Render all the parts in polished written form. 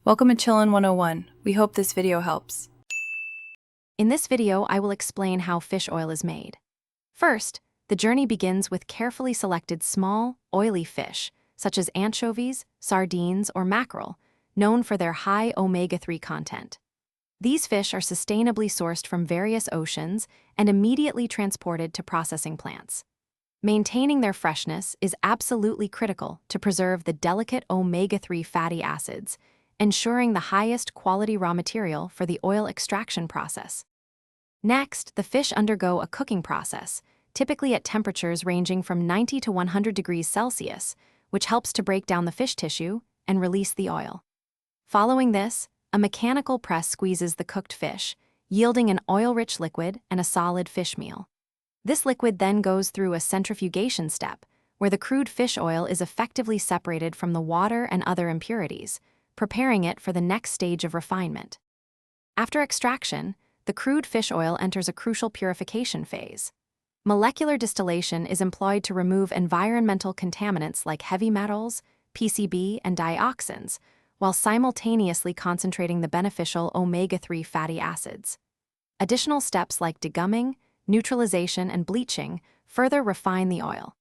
Welcome to Chillin' 101. We hope this video helps. In this video, I will explain how fish oil is made. First, the journey begins with carefully selected small, oily fish, such as anchovies, sardines, or mackerel, known for their high omega-3 content. These fish are sustainably sourced from various oceans and immediately transported to processing plants. Maintaining their freshness is absolutely critical to preserve the delicate omega-3 fatty acids, ensuring the highest quality raw material for the oil extraction process. Next, the fish undergo a cooking process, typically at temperatures ranging from 90 to 100 degrees Celsius, which helps to break down the fish tissue and release the oil. Following this, a mechanical press squeezes the cooked fish, yielding an oil-rich liquid and a solid fish meal. This liquid then goes through a centrifugation step, where the crude fish oil is effectively separated from the water and other impurities, preparing it for the next stage of refinement. After extraction, the crude fish oil enters a crucial purification phase. Molecular distillation is employed to remove environmental contaminants like heavy metals, PCB, and dioxins, while simultaneously concentrating the beneficial omega-3 fatty acids. Additional steps like degumming, neutralization, and bleaching further refine the oil.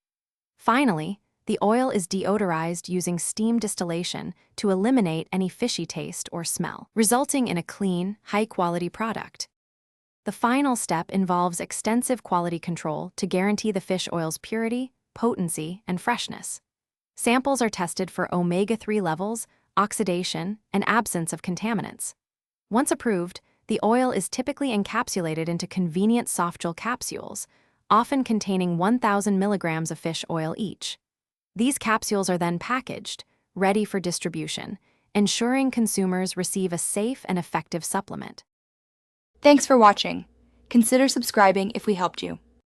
Finally, the oil is deodorized using steam distillation to eliminate any fishy taste or smell, resulting in a clean, high-quality product. The final step involves extensive quality control to guarantee the fish oil's purity, potency, and freshness. Samples are tested for omega-3 levels, oxidation, and absence of contaminants. Once approved, the oil is typically encapsulated into convenient softgel capsules, often containing 1,000 milligrams of fish oil each. These capsules are then packaged, ready for distribution, ensuring consumers receive a safe and effective supplement. Thanks for watching. Consider subscribing if we helped you.